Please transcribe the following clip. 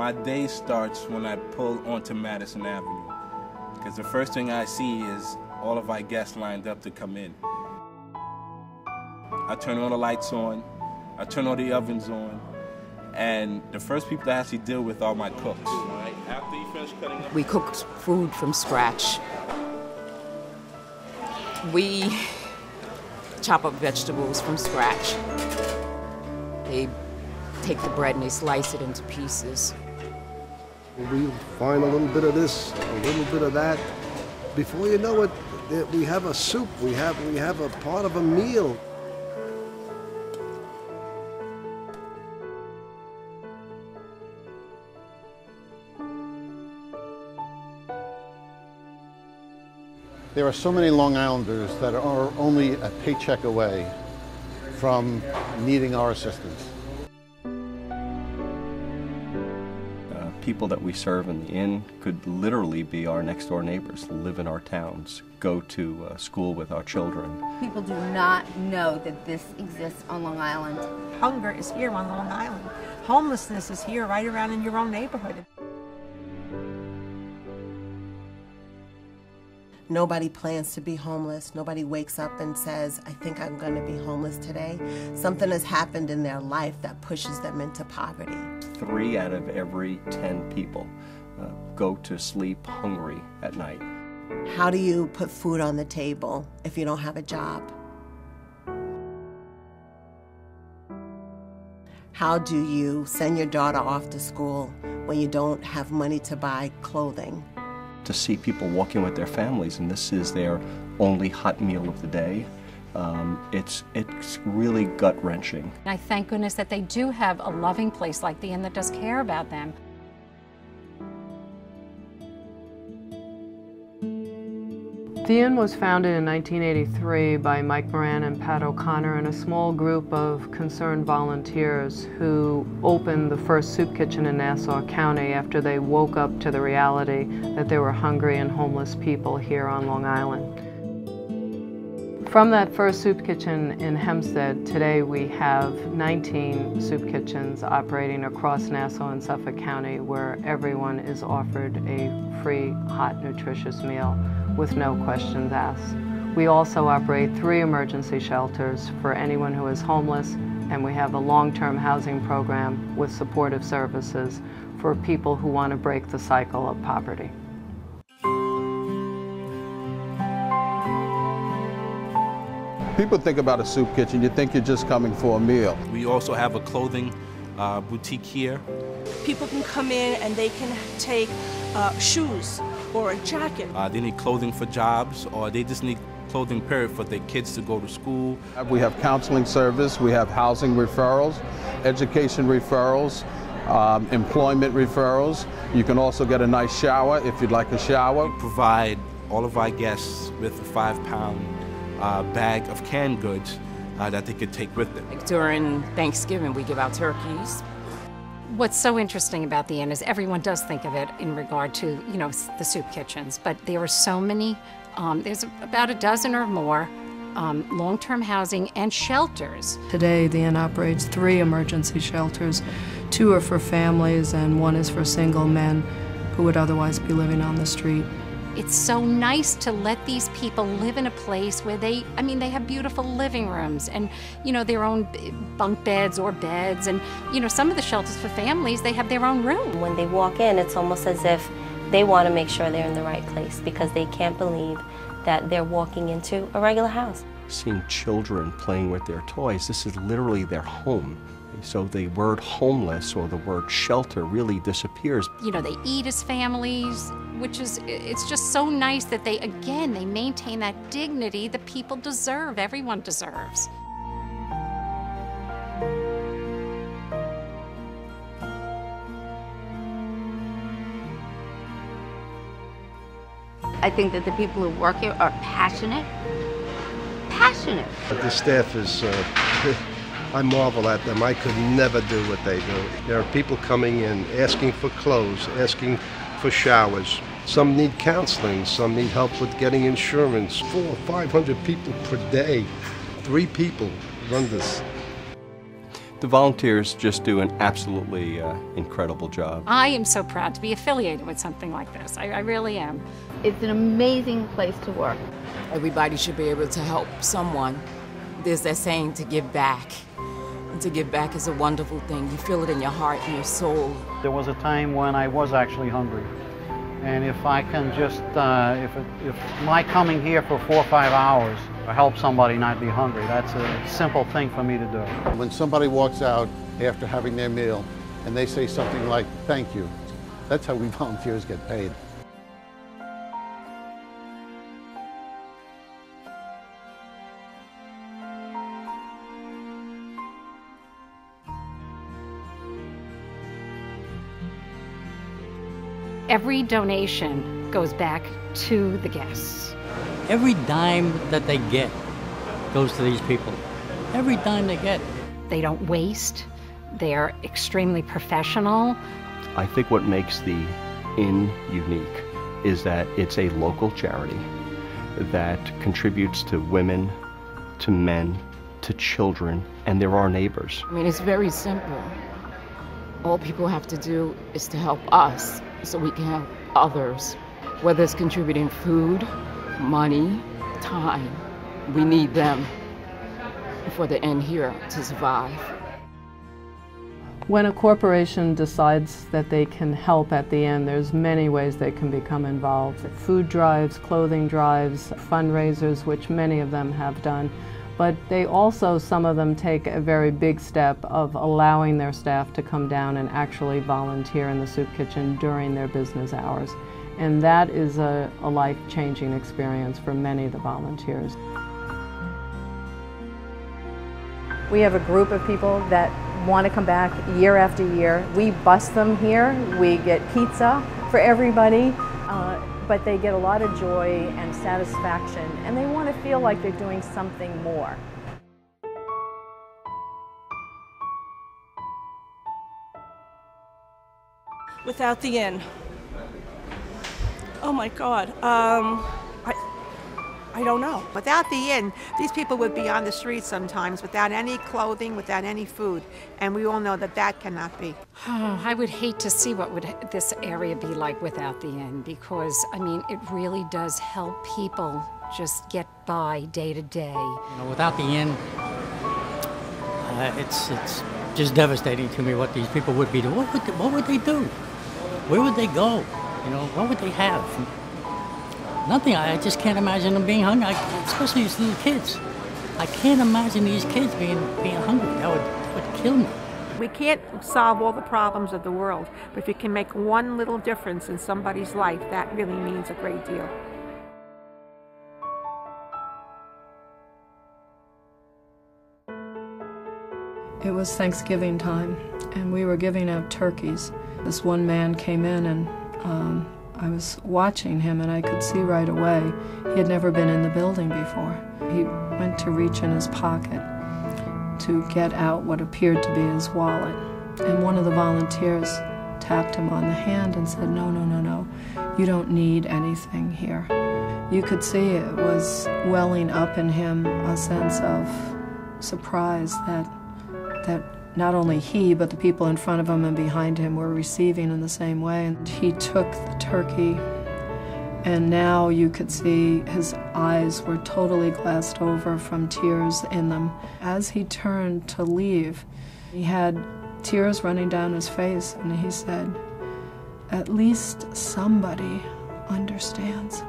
My day starts when I pull onto Madison Avenue, because the first thing I see is all of our guests lined up to come in. I turn all the lights on, I turn all the ovens on, and the first people I actually deal with are my cooks. Right? After you finish cutting up, we cook food from scratch. We chop up vegetables from scratch. They take the bread and they slice it into pieces. We find a little bit of this, a little bit of that. Before you know it, we have a soup, we have a part of a meal. There are so many Long Islanders that are only a paycheck away from needing our assistance. People that we serve in the inn could literally be our next door neighbors, live in our towns, go to school with our children. People do not know that this exists on Long Island. Hunger is here on Long Island. Homelessness is here right around in your own neighborhood. Nobody plans to be homeless. Nobody wakes up and says, I think I'm going to be homeless today. Something has happened in their life that pushes them into poverty. 3 out of every 10 people go to sleep hungry at night. How do you put food on the table if you don't have a job? How do you send your daughter off to school when you don't have money to buy clothing? To see people walking with their families and this is their only hot meal of the day, it's really gut-wrenching. I thank goodness that they do have a loving place like the inn that does care about them. The inn was founded in 1983 by Mike Moran and Pat O'Connor and a small group of concerned volunteers who opened the first soup kitchen in Nassau County after they woke up to the reality that there were hungry and homeless people here on Long Island. From that first soup kitchen in Hempstead, today we have 19 soup kitchens operating across Nassau and Suffolk County where everyone is offered a free, hot, nutritious meal with no questions asked. We also operate 3 emergency shelters for anyone who is homeless, and we have a long-term housing program with supportive services for people who want to break the cycle of poverty. People think about a soup kitchen, you think you're just coming for a meal. we also have a clothing boutique here. People can come in and they can take shoes or a jacket. They need clothing for jobs, or they just need clothing period for their kids to go to school. We have counseling service, we have housing referrals, education referrals, employment referrals. You can also get a nice shower if you'd like a shower. We provide all of our guests with a 5-pound bag of canned goods that they could take with them. Like during Thanksgiving, we give out turkeys. What's so interesting about the inn is everyone does think of it in regard to, you know, the soup kitchens, but there are so many, there's about a dozen or more long-term housing and shelters. Today, the inn operates 3 emergency shelters. 2 are for families and 1 is for single men who would otherwise be living on the street. It's so nice to let these people live in a place where they have beautiful living rooms and, you know, their own bunk beds or beds. And, you know, some of the shelters for families, they have their own room. When they walk in, it's almost as if they want to make sure they're in the right place because they can't believe that they're walking into a regular house. Seeing children playing with their toys, this is literally their home. So the word homeless or the word shelter really disappears. You know, they eat as families, which is, it's just so nice that they maintain that dignity that people deserve, everyone deserves. I think that the people who work here are passionate. The staff is, I marvel at them. I could never do what they do. There are people coming in, asking for clothes, asking for showers. Some need counseling, some need help with getting insurance. 400 or 500 people per day. 3 people run this. The volunteers just do an absolutely incredible job. I am so proud to be affiliated with something like this. I really am. It's an amazing place to work. Everybody should be able to help someone. There's that saying, to give back. And to give back is a wonderful thing. You feel it in your heart and your soul. There was a time when I was actually hungry. And if I can just, if my coming here for 4 or 5 hours help somebody not be hungry, that's a simple thing for me to do. When somebody walks out after having their meal and they say something like, "Thank you," that's how we volunteers get paid. Every donation goes back to the guests. Every dime that they get goes to these people. Every dime they get. They don't waste. They're extremely professional. I think what makes the Inn unique is that it's a local charity that contributes to women, to men, to children, and they're our neighbors. I mean, it's very simple. All people have to do is to help us so we can help others. Whether it's contributing food, money, time, we need them for the Inn here to survive. When a corporation decides that they can help at the Inn, there's many ways they can become involved. Food drives, clothing drives, fundraisers, which many of them have done. But they also, some of them take a very big step of allowing their staff to come down and actually volunteer in the soup kitchen during their business hours. And that is a life-changing experience for many of the volunteers. We have a group of people that want to come back year after year. We bus them here. We get pizza for everybody. But they get a lot of joy and satisfaction, and they want to feel like they're doing something more. Without the Inn, oh my God, I don't know. Without the Inn, these people would be on the streets sometimes without any clothing, without any food, and we all know that that cannot be. Oh, I would hate to see what would this area be like without the Inn, because, I mean, it really does help people just get by day to day. You know, without the Inn, it's just devastating to me what these people would be doing. What would they do? Where would they go? You know, what would they have? Nothing. I just can't imagine them being hungry, especially these little kids. I can't imagine these kids being hungry. That would kill me. We can't solve all the problems of the world, but if you can make one little difference in somebody's life, that really means a great deal. It was Thanksgiving time, and we were giving out turkeys. This one man came in, and I was watching him, and I could see right away he had never been in the building before. He went to reach in his pocket to get out what appeared to be his wallet, and one of the volunteers tapped him on the hand and said, "No, no, no, no, you don't need anything here." You could see it was welling up in him a sense of surprise that not only he, but the people in front of him and behind him were receiving in the same way. And he took the turkey, and now you could see his eyes were totally glassed over from tears in them. As he turned to leave, he had tears running down his face, and he said, "At least somebody understands."